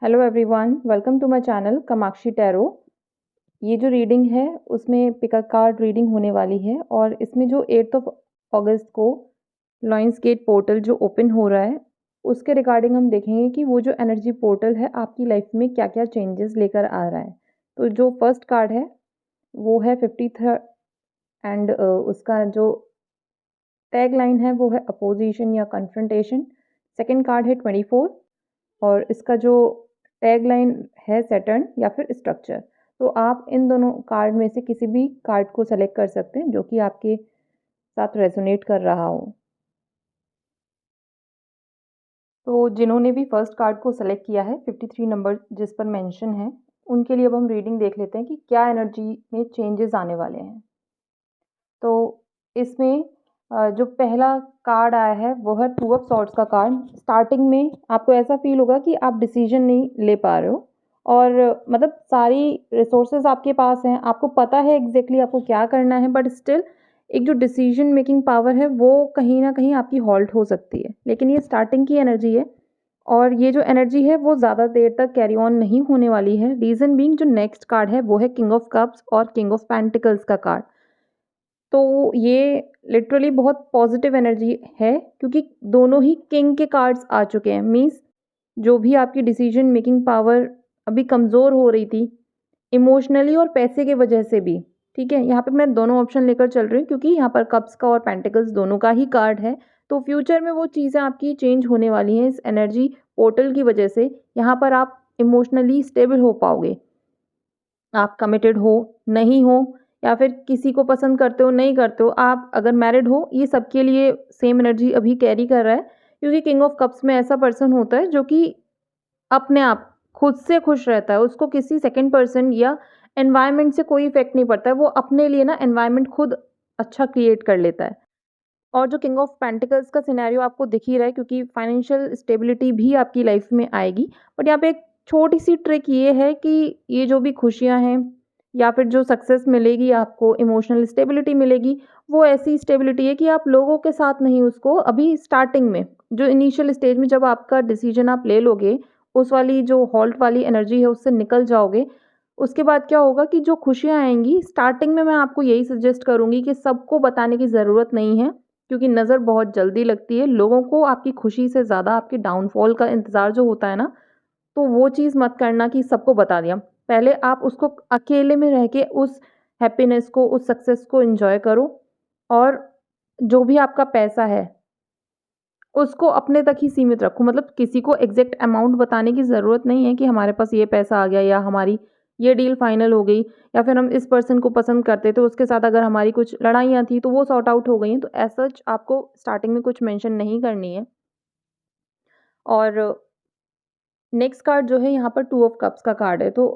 Hello everyone, welcome to my channel Kamakshi tarot. ये जो reading है उसमें पिक अ कार्ड रीडिंग होने वाली है और इसमें जो 8 ऑफ अगस्त को लॉयंस गेट पोर्टल जो ओपन हो रहा है उसके रिगार्डिंग हम देखेंगे कि वो जो एनर्जी पोर्टल है आपकी लाइफ में क्या क्या चेंजेस लेकर आ रहा है। तो जो फर्स्ट कार्ड है वो है 53 एंड उसका जो टैग लाइन है वो है अपोजिशन या कन्फ्रंटेशन। सेकेंड कार्ड है 24 और इसका जो टैग लाइन है सैटर्न या फिर स्ट्रक्चर। तो आप इन दोनों कार्ड में से किसी भी कार्ड को सेलेक्ट कर सकते हैं जो कि आपके साथ रेजोनेट कर रहा हो। तो जिन्होंने भी फर्स्ट कार्ड को सेलेक्ट किया है 53 नंबर जिस पर मेंशन है उनके लिए अब हम रीडिंग देख लेते हैं कि क्या एनर्जी में चेंजेस आने वाले हैं। तो इसमें जो पहला कार्ड आया है वो है टू ऑफ सॉर्ड्स का कार्ड। स्टार्टिंग में आपको ऐसा फील होगा कि आप डिसीजन नहीं ले पा रहे हो और मतलब सारी रिसोर्सेज आपके पास हैं, आपको पता है एग्जैक्टली आपको क्या करना है, बट स्टिल एक जो डिसीजन मेकिंग पावर है वो कहीं ना कहीं आपकी हॉल्ट हो सकती है। लेकिन ये स्टार्टिंग की एनर्जी है और ये जो एनर्जी है वो ज़्यादा देर तक कैरी ऑन नहीं होने वाली है। रीज़न बीइंग जो नेक्स्ट कार्ड है वो है किंग ऑफ कप्स और किंग ऑफ पेंटिकल्स का कार्ड। तो ये लिटरली बहुत पॉजिटिव एनर्जी है क्योंकि दोनों ही किंग के कार्ड्स आ चुके हैं। मीन्स जो भी आपकी डिसीजन मेकिंग पावर अभी कमज़ोर हो रही थी इमोशनली और पैसे के वजह से भी, ठीक है, यहाँ पे मैं दोनों ऑप्शन लेकर चल रही हूँ क्योंकि यहाँ पर कप्स का और पेंटिकल्स दोनों का ही कार्ड है। तो फ्यूचर में वो चीज़ें आपकी चेंज होने वाली हैं इस एनर्जी पोर्टल की वजह से। यहाँ पर आप इमोशनली स्टेबल हो पाओगे। आप कमिटेड हो, नहीं हो, या फिर किसी को पसंद करते हो, नहीं करते हो, आप अगर मैरिड हो, ये सबके लिए सेम एनर्जी अभी कैरी कर रहा है क्योंकि किंग ऑफ कप्स में ऐसा पर्सन होता है जो कि अपने आप खुद से खुश रहता है। उसको किसी सेकंड पर्सन या एनवायरनमेंट से कोई इफ़ेक्ट नहीं पड़ता है। वो अपने लिए ना एनवायरनमेंट खुद अच्छा क्रिएट कर लेता है। और जो किंग ऑफ पेंटिकल्स का सिनेरियो आपको दिख ही रहा है क्योंकि फाइनेंशियल स्टेबिलिटी भी आपकी लाइफ में आएगी। बट यहाँ पे एक छोटी-सी ट्रिक ये है कि ये जो भी खुशियाँ हैं या फिर जो सक्सेस मिलेगी आपको, इमोशनल स्टेबिलिटी मिलेगी, वो ऐसी स्टेबिलिटी है कि आप लोगों के साथ नहीं, उसको अभी स्टार्टिंग में जो इनिशियल स्टेज में जब आपका डिसीजन आप ले लोगे, उस वाली जो हॉल्ट वाली एनर्जी है उससे निकल जाओगे। उसके बाद क्या होगा कि जो खुशियाँ आएँगी स्टार्टिंग में, मैं आपको यही सजेस्ट करूँगी कि सबको बताने की ज़रूरत नहीं है क्योंकि नज़र बहुत जल्दी लगती है। लोगों को आपकी खुशी से ज़्यादा आपके डाउनफॉल का इंतज़ार जो होता है ना, तो वो चीज़ मत करना कि सबको बता दिया। पहले आप उसको अकेले में रह के उस हैप्पीनेस को, उस सक्सेस को एन्जॉय करो और जो भी आपका पैसा है, उसको अपने तक ही सीमित रखो। मतलब किसी को एग्ज़ैक्ट अमाउंट बताने की ज़रूरत नहीं है कि हमारे पास ये पैसा आ गया या हमारी ये डील फाइनल हो गई या फिर हम इस पर्सन को पसंद करते थे, उसके साथ अगर हमारी कुछ लड़ाइयाँ थी तो वो सॉर्ट आउट हो गई हैं। तो एज़ सच आपको स्टार्टिंग में कुछ मेंशन नहीं करनी है। और नेक्स्ट कार्ड जो है यहाँ पर टू ऑफ कप्स का कार्ड है। तो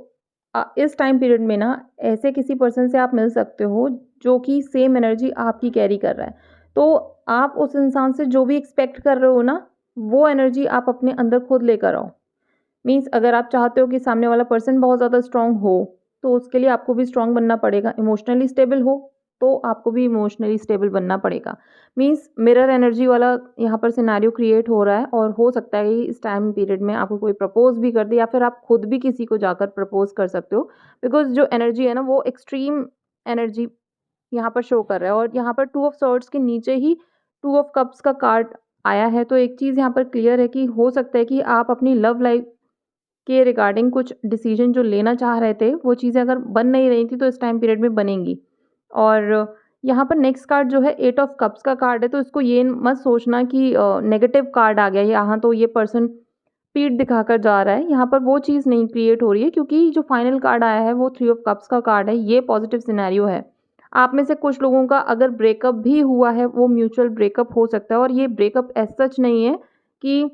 इस टाइम पीरियड में ना ऐसे किसी पर्सन से आप मिल सकते हो जो कि सेम एनर्जी आपकी कैरी कर रहा है। तो आप उस इंसान से जो भी एक्सपेक्ट कर रहे हो ना, वो एनर्जी आप अपने अंदर खुद लेकर आओ। मीन्स अगर आप चाहते हो कि सामने वाला पर्सन बहुत ज़्यादा स्ट्रांग हो, तो उसके लिए आपको भी स्ट्रांग बनना पड़ेगा। इमोशनली स्टेबल हो, तो आपको भी इमोशनली स्टेबल बनना पड़ेगा। मीन्स मिरर एनर्जी वाला यहाँ पर सिनेरियो क्रिएट हो रहा है और हो सकता है कि इस टाइम पीरियड में आपको कोई प्रपोज़ भी कर दे या फिर आप खुद भी किसी को जाकर प्रपोज़ कर सकते हो। बिकॉज़ जो एनर्जी है ना वो एक्सट्रीम एनर्जी यहाँ पर शो कर रहा है और यहाँ पर टू ऑफ सॉर्ड्स के नीचे ही टू ऑफ कप्स का कार्ड आया है। तो एक चीज़ यहाँ पर क्लियर है कि हो सकता है कि आप अपनी लव लाइफ़ के रिगार्डिंग कुछ डिसीजन जो लेना चाह रहे थे, वो चीज़ें अगर बन नहीं रही थी, तो इस टाइम पीरियड में बनेंगी। और यहाँ पर नेक्स्ट कार्ड जो है एट ऑफ कप्स का कार्ड है, तो इसको ये मत सोचना कि नेगेटिव कार्ड आ गया, यहाँ तो ये पर्सन पीठ दिखाकर जा रहा है। यहाँ पर वो चीज़ नहीं क्रिएट हो रही है क्योंकि जो फाइनल कार्ड आया है, वो थ्री ऑफ कप्स का कार्ड है। ये पॉजिटिव सिनेरियो है। आप में से कुछ लोगों का अगर ब्रेकअप भी हुआ है, वो म्यूचुअल ब्रेकअप हो सकता है और ये ब्रेकअप एज़ सच नहीं है कि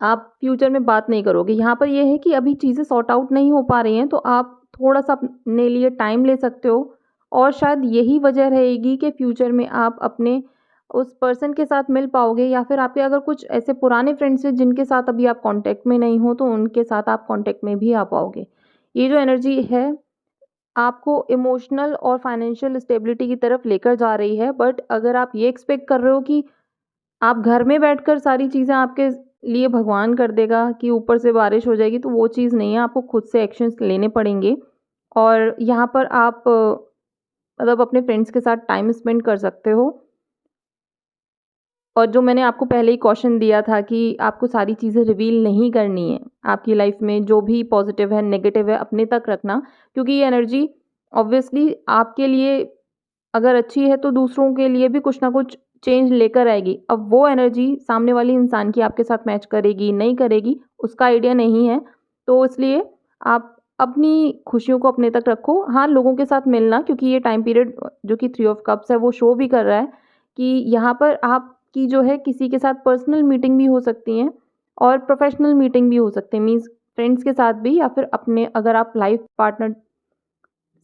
आप फ्यूचर में बात नहीं करोगे। यहाँ पर ये है कि अभी चीज़ें सॉर्ट आउट नहीं हो पा रही हैं, तो आप थोड़ा-सा अपने लिए टाइम ले सकते हो और शायद यही वजह रहेगी कि फ्यूचर में आप अपने उस पर्सन के साथ मिल पाओगे या फिर आपके अगर कुछ ऐसे पुराने फ्रेंड्स हैं जिनके साथ अभी आप कॉन्टैक्ट में नहीं हो, तो उनके साथ आप कॉन्टैक्ट में भी आ पाओगे। ये जो एनर्जी है, आपको इमोशनल और फाइनेंशियल स्टेबिलिटी की तरफ लेकर जा रही है, बट अगर आप ये एक्सपेक्ट कर रहे हो कि आप घर में बैठकर सारी चीज़ें आपके लिए भगवान कर देगा कि ऊपर से बारिश हो जाएगी, तो वो चीज़ नहीं है, आपको खुद से एक्शंस लेने पड़ेंगे। और यहाँ पर आप मतलब अपने फ्रेंड्स के साथ टाइम स्पेंड कर सकते हो। और जो मैंने आपको पहले ही कॉशन दिया था कि आपको सारी चीज़ें रिवील नहीं करनी है। आपकी लाइफ में जो भी पॉजिटिव है, नेगेटिव है, अपने तक रखना, क्योंकि ये एनर्जी ऑब्वियसली आपके लिए अगर अच्छी है तो दूसरों के लिए भी कुछ ना कुछ चेंज लेकर आएगी। अब वो एनर्जी सामने वाले इंसान की आपके साथ मैच करेगी, नहीं करेगी, उसका आइडिया नहीं है। तो इसलिए आप अपनी खुशियों को अपने तक रखो। हाँ, लोगों के साथ मिलना, क्योंकि ये टाइम पीरियड जो कि 3 ऑफ कप्स है वो शो भी कर रहा है कि यहाँ पर आपकी जो है किसी के साथ पर्सनल मीटिंग भी हो सकती है और प्रोफेशनल मीटिंग भी हो सकती है। मीन्स फ्रेंड्स के साथ भी, या फिर अपने अगर आप लाइफ पार्टनर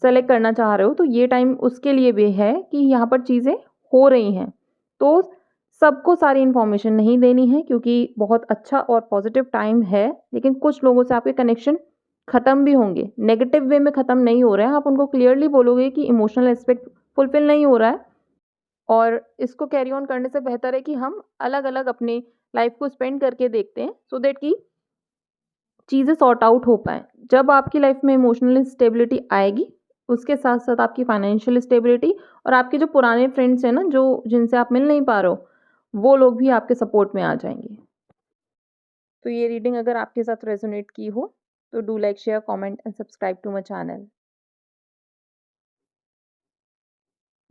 सेलेक्ट करना चाह रहे हो तो ये टाइम उसके लिए भी है कि यहाँ पर चीज़ें हो रही हैं। तो सबको सारी इन्फॉर्मेशन नहीं देनी है, क्योंकि बहुत अच्छा और पॉजिटिव टाइम है, लेकिन कुछ लोगों से आपके कनेक्शन ख़त्म भी होंगे। नेगेटिव वे में ख़त्म नहीं हो रहे हैं, आप उनको क्लियरली बोलोगे कि इमोशनल एस्पेक्ट फुलफ़िल नहीं हो रहा है और इसको कैरी ऑन करने से बेहतर है कि हम अलग-अलग अपनी लाइफ़ को स्पेंड करके देखते हैं, सो दैट कि चीज़ें सॉर्ट आउट हो पाएँ। जब आपकी लाइफ में इमोशनल स्टेबिलिटी आएगी, उसके साथ-साथ आपकी फाइनेंशियल स्टेबिलिटी और आपके जो पुराने फ्रेंड्स हैं ना, जो जिनसे आप मिल नहीं पा रहे हो, वो लोग भी आपके सपोर्ट में आ जाएँगे। तो ये रीडिंग अगर आपके साथ रेज़ोनेट की हो, तो do like, share, comment and subscribe to my channel.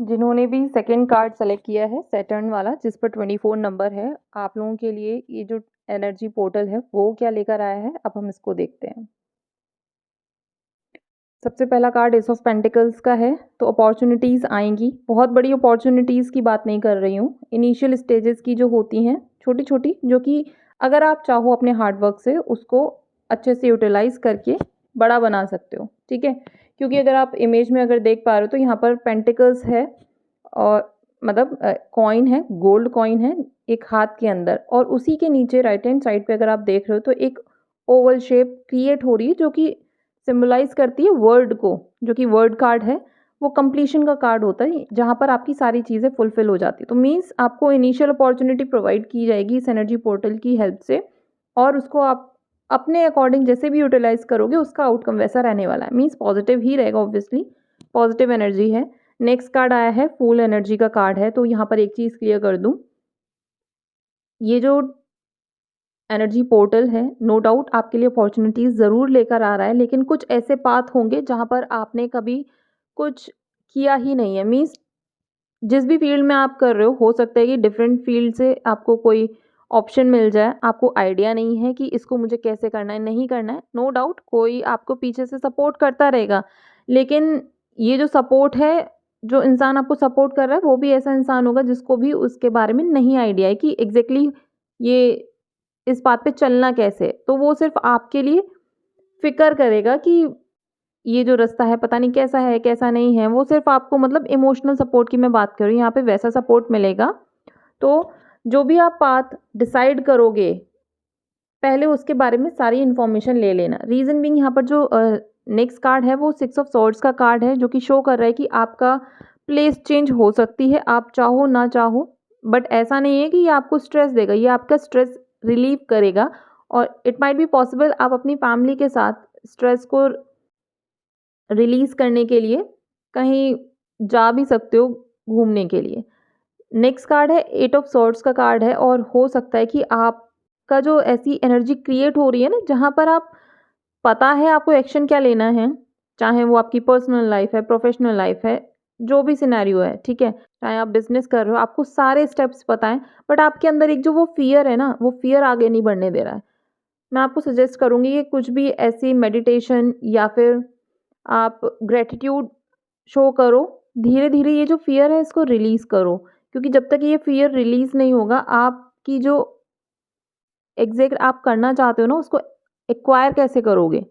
जिन्होंने भी सेकंड कार्ड सेलेक्ट किया है, सैटर्न वाला जिस पर 24 नंबर है, आप लोगों के लिए ये जो एनर्जी पोर्टल है, वो क्या लेकर आया है, अब हम इसको देखते हैं। सबसे पहला कार्ड एस ऑफ पेंटिकल्स का है, तो अपॉर्चुनिटीज़ आएँगी। बहुत बड़ी अपॉर्चुनिटीज़ की बात नहीं कर रही हूँ, इनिशियल स्टेजेस की जो होती हैं, छोटी-छोटी, जो कि अगर आप चाहो अपने हार्ड वर्क से उसको अच्छे से यूटिलाइज़ करके बड़ा बना सकते हो, ठीक है? क्योंकि अगर आप इमेज में अगर देख पा रहे हो तो यहाँ पर पेंटिकल्स है और मतलब कॉइन है, गोल्ड कॉइन है एक हाथ के अंदर, और उसी के नीचे राइट हैंड साइड पे अगर आप देख रहे हो तो एक ओवल शेप क्रिएट हो रही है, जो कि सिम्बलाइज़ करती है वर्ड को, जो कि वर्ड कार्ड है, वो कंप्लीशन का कार्ड होता है, जहाँ पर आपकी सारी चीज़ें फुलफ़िल हो जाती हैं। तो मीन्स आपको इनिशियल अपॉर्च्युनिटी प्रोवाइड की जाएगी इस एनर्जी पोर्टल की हेल्प से, और उसको आप अपने अकॉर्डिंग जैसे भी यूटिलाइज़ करोगे, उसका आउटकम वैसा रहने वाला है। मीन्स पॉज़िटिव ही रहेगा ऑब्वियसली, पॉज़िटिव एनर्जी है। नेक्स्ट कार्ड आया है, फूल एनर्जी का कार्ड है, तो यहाँ पर एक चीज़ क्लियर कर दूँ, ये जो एनर्जी पोर्टल है, नो डाउट आपके लिए अपॉर्च्युनिटीज़ ज़रूर लेकर आ रहा है, लेकिन कुछ ऐसे पाथ होंगे जहाँ पर आपने कभी कुछ किया ही नहीं है। मीन्स जिस भी फ़ील्ड में आप कर रहे हो सकता है कि डिफरेंट फ़ील्ड से आपको कोई ऑप्शन मिल जाए, आपको आइडिया नहीं है कि इसको मुझे कैसे करना है, नहीं करना है। नो डाउट कोई आपको पीछे से सपोर्ट करता रहेगा, लेकिन ये जो सपोर्ट है, जो इंसान आपको सपोर्ट कर रहा है, वो भी ऐसा इंसान होगा जिसको भी उसके बारे में नहीं आइडिया है कि एग्ज़ैक्टली ये इस बात पे चलना कैसे है। तो वो सिर्फ़ आपके लिए फ़िक्र करेगा कि ये जो रास्ता है पता नहीं कैसा है, कैसा नहीं है। वो सिर्फ़ आपको मतलब इमोशनल सपोर्ट की मैं बात कर रही हूँ, यहाँ पे वैसा सपोर्ट मिलेगा। तो जो भी आप पाथ डिसाइड करोगे, पहले उसके बारे में सारी इन्फॉर्मेशन ले लेना। रीज़न बीइंग यहाँ पर जो नेक्स्ट कार्ड है वो 6 ऑफ सॉर्ड्स का कार्ड है, जो कि शो कर रहा है कि आपका प्लेस चेंज हो सकती है, आप चाहो ना चाहो। बट ऐसा नहीं है कि ये आपको स्ट्रेस देगा, ये आपका स्ट्रेस रिलीव करेगा, और इट माइट बी पॉसिबल आप अपनी फैमिली के साथ स्ट्रेस को रिलीज़ करने के लिए कहीं जा भी सकते हो घूमने के लिए। नेक्स्ट कार्ड है, 8 ऑफ सॉर्ड्स का कार्ड है, और हो सकता है कि आपका जो ऐसी एनर्जी क्रिएट हो रही है ना, जहाँ पर आप पता है आपको एक्शन क्या लेना है, चाहे वो आपकी पर्सनल लाइफ़ है, प्रोफ़ेशनल लाइफ़ है, जो भी सिनेरियो है, ठीक है? चाहे आप बिज़नेस कर रहे हो, आपको सारे स्टेप्स पता हैं, बट आपके अंदर एक जो वो फ़ियर है ना, वो फ़ियर आगे नहीं बढ़ने दे रहा है। मैं आपको सजेस्ट करूँगी कि कुछ भी ऐसी मेडिटेशन या फिर आप ग्रैटिट्यूड शो करो। धीरे-धीरे ये जो फ़ियर है इसको रिलीज़ करो, क्योंकि जब तक ये फ़ियर रिलीज़ नहीं होगा, आपकी जो एग्ज़ैक्ट आप करना चाहते हो ना, उसको एक्वायर कैसे करोगे?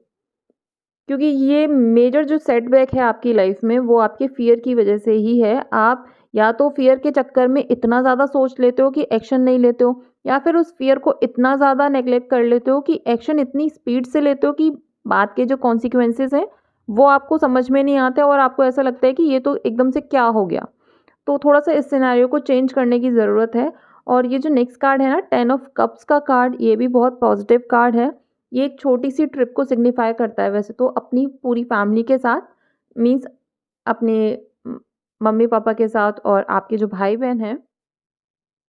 क्योंकि ये मेजर जो सेटबैक है आपकी लाइफ़ में, वो आपके फ़ियर की वज़ह से ही है। आप या तो फ़ियर के चक्कर में इतना ज़्यादा सोच लेते हो कि एक्शन नहीं लेते हो, या फिर उस फ़ियर को इतना ज़्यादा नेग्लेक्ट कर लेते हो कि एक्शन इतनी स्पीड से लेते हो कि बाद के जो कॉन्सिक्वेंसेज़ हैं, वो आपको समझ में नहीं आते और आपको ऐसा लगता है कि ये तो एकदम से क्या हो गया? तो थोड़ा-सा इस सिनेरियो को चेंज करने की ज़रूरत है, और ये जो नेक्स्ट कार्ड है ना 10 ऑफ कप्स का कार्ड, ये भी बहुत पॉजिटिव कार्ड है। ये एक छोटी सी ट्रिप को सिग्निफाई करता है वैसे तो, अपनी पूरी फैमिली के साथ, मीन्स अपने मम्मी पापा के साथ और आपके जो भाई बहन हैं,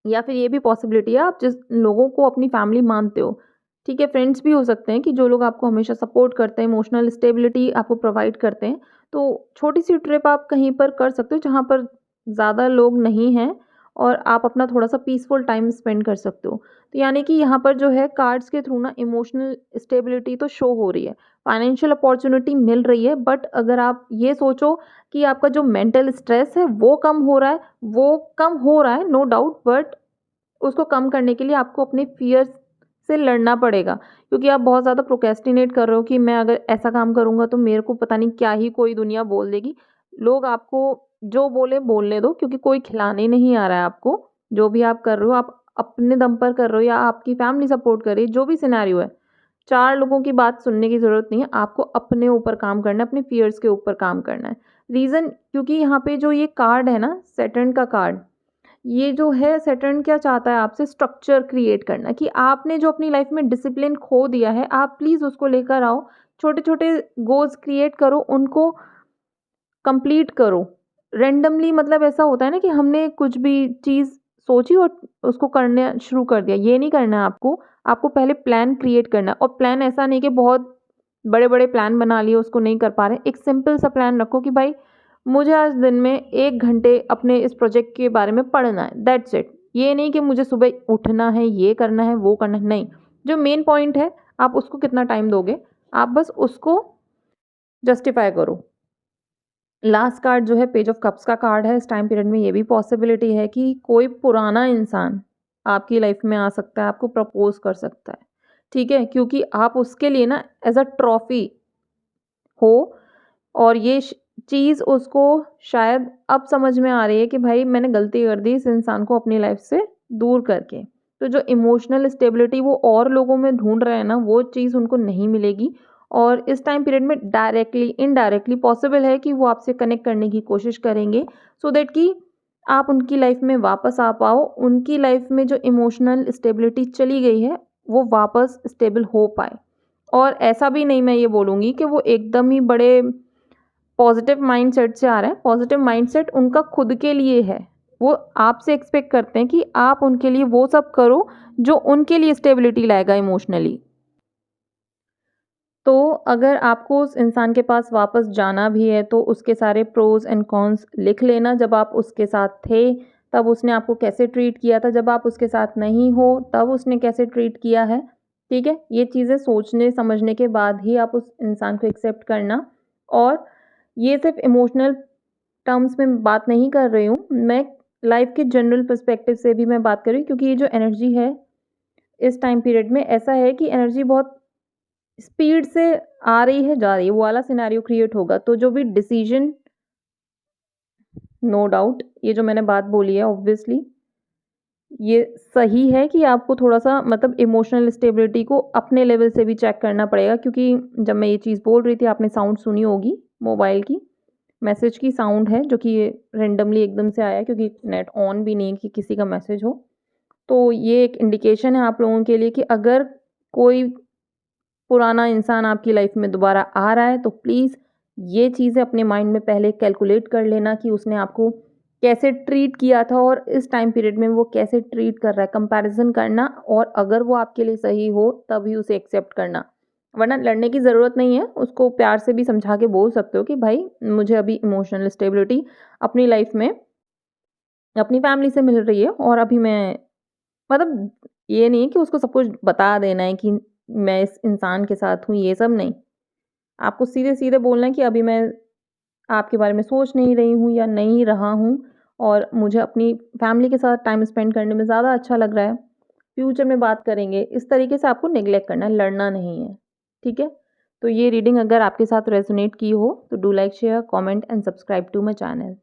या फिर ये भी पॉसिबिलिटी है आप जिस लोगों को अपनी फैमिली मानते हो, ठीक है, फ्रेंड्स भी हो सकते हैं कि जो लोग आपको हमेशा सपोर्ट करते हैं, इमोशनल स्टेबिलिटी आपको प्रोवाइड करते हैं। तो छोटी सी ट्रिप आप कहीं पर कर सकते हो जहाँ पर ज़्यादा लोग नहीं हैं और आप अपना थोड़ा सा पीसफुल टाइम स्पेंड कर सकते हो। तो यानी कि यहाँ पर जो है कार्ड्स के थ्रू ना इमोशनल स्टेबिलिटी तो शो हो रही है, फाइनेंशियल अपॉर्चुनिटी मिल रही है, बट अगर आप ये सोचो कि आपका जो मेंटल स्ट्रेस है वो कम हो रहा है, वो कम हो रहा है नो डाउट, बट उसको कम करने के लिए आपको अपने फ़ियर्स से लड़ना पड़ेगा, क्योंकि आप बहुत ज़्यादा प्रोक्रेस्टिनेट कर रहे हो कि मैं अगर ऐसा काम करूँगा तो मेरे को पता नहीं क्या ही कोई दुनिया बोल देगी। लोग आपको जो बोले बोलने दो, क्योंकि कोई खिलाने नहीं आ रहा है आपको। जो भी आप कर रहे हो आप अपने दम पर कर रहे हो या आपकी फैमिली सपोर्ट कर रही है, जो भी सिनेरियो है, 4 लोगों की बात सुनने की ज़रूरत नहीं है, आपको अपने ऊपर काम करना है, अपने फ़ियर्स के ऊपर काम करना है। रीज़न क्योंकि यहाँ पे जो ये कार्ड है ना, सैटर्न का कार्ड, ये जो है सैटर्न क्या चाहता है आपसे, स्ट्रक्चर क्रिएट करना, कि आपने जो अपनी लाइफ में डिसिप्लिन खो दिया है, आप प्लीज़ उसको लेकर आओ। छोटे-छोटे गोल्स क्रिएट करो, उनको कंप्लीट करो। रैंडमली मतलब ऐसा होता है ना कि हमने कुछ भी चीज़ सोची और उसको करना शुरू कर दिया, ये नहीं करना है आपको। आपको पहले प्लान क्रिएट करना है, और प्लान ऐसा नहीं कि बहुत बड़े-बड़े प्लान बना लिए, उसको नहीं कर पा रहे। एक सिंपल सा प्लान रखो कि भाई मुझे आज दिन में 1 घंटे अपने इस प्रोजेक्ट के बारे में पढ़ना है, दैट्स इट। ये नहीं कि मुझे सुबह उठना है, ये करना है, वो करना है, नहीं। जो मेन पॉइंट है, आप उसको कितना टाइम दोगे, आप बस उसको जस्टिफाई करो। लास्ट कार्ड जो है पेज ऑफ कप्स का कार्ड है। इस टाइम पीरियड में ये भी पॉसिबिलिटी है कि कोई पुराना इंसान आपकी लाइफ में आ सकता है, आपको प्रपोज कर सकता है, ठीक है, क्योंकि आप उसके लिए ना एज अ ट्रॉफी हो, और ये चीज़ उसको शायद अब समझ में आ रही है कि भाई मैंने गलती कर दी इस इंसान को अपनी लाइफ से दूर करके। तो जो इमोशनल स्टेबिलिटी वो और लोगों में ढूंढ रहे हैं ना, वो चीज़ उनको नहीं मिलेगी, और इस टाइम पीरियड में डायरेक्टली इनडायरेक्टली पॉसिबल है कि वो आपसे कनेक्ट करने की कोशिश करेंगे, सो दैट कि आप उनकी लाइफ में वापस आ पाओ, उनकी लाइफ में जो इमोशनल स्टेबिलिटी चली गई है वो वापस स्टेबल हो पाए। और ऐसा भी नहीं मैं ये बोलूँगी कि वो एकदम ही बड़े पॉजिटिव माइंडसेट से आ रहा है, पॉजिटिव माइंडसेट उनका खुद के लिए है। वो आपसे एक्सपेक्ट करते हैं कि आप उनके लिए वो सब करो जो उनके लिए स्टेबिलिटी लाएगा इमोशनली। तो अगर आपको उस इंसान के पास वापस जाना भी है तो उसके सारे प्रोज़ एंड कॉन्स लिख लेना, जब आप उसके साथ थे तब उसने आपको कैसे ट्रीट किया था, जब आप उसके साथ नहीं हो तब उसने कैसे ट्रीट किया है, ठीक है? ये चीज़ें सोचने समझने के बाद ही आप उस इंसान को एक्सेप्ट करना। और ये सिर्फ़ इमोशनल टर्म्स में बात नहीं कर रही हूँ, मैं लाइफ़ के जनरल पर्सपेक्टिव से भी मैं बात कर रही हूँ, क्योंकि ये जो एनर्जी है, इस टाइम पीरियड में ऐसा है कि एनर्जी बहुत स्पीड से आ रही है, जा रही है, वो वाला सिनेरियो क्रिएट होगा। तो जो भी डिसीज़न, नो डाउट ये जो मैंने बात बोली है ऑब्वियसली ये सही है कि आपको थोड़ा-सा मतलब इमोशनल स्टेबिलिटी को अपने लेवल से भी चेक करना पड़ेगा, क्योंकि जब मैं ये चीज़ बोल रही थी आपने साउंड सुनी होगी मोबाइल की, मैसेज की साउंड है जो कि ये रैंडमली एकदम से आया, क्योंकि नेट ऑन भी नहीं है कि किसी का मैसेज हो। तो ये एक इंडिकेशन है आप लोगों के लिए कि अगर कोई पुराना इंसान आपकी लाइफ में दोबारा आ रहा है तो प्लीज़ ये चीज़ें अपने माइंड में पहले कैलकुलेट कर लेना कि उसने आपको कैसे ट्रीट किया था और इस टाइम पीरियड में वो कैसे ट्रीट कर रहा है, कंपैरिजन करना, और अगर वो आपके लिए सही हो तभी उसे एक्सेप्ट करना, वरना लड़ने की ज़रूरत नहीं है। उसको प्यार से भी समझा के बोल सकते हो कि भाई मुझे अभी इमोशनल स्टेबिलिटी अपनी लाइफ में अपनी फैमिली से मिल रही है, और अभी मैं मतलब ये नहीं है कि उसको सब कुछ बता देना है कि मैं इस इंसान के साथ हूँ, ये सब नहीं। आपको सीधे-सीधे बोलना है कि अभी मैं आपके बारे में सोच नहीं रही हूँ या नहीं रहा हूँ, और मुझे अपनी फैमिली के साथ टाइम स्पेंड करने में ज़्यादा अच्छा लग रहा है। फ्यूचर में बात करेंगे। इस तरीके से आपको नेग्लेक्ट करना है, लड़ना नहीं है। ठीक है? तो ये रीडिंग अगर आपके साथ रेज़ोनेट की हो तो do like, share, comment and subscribe to my channel.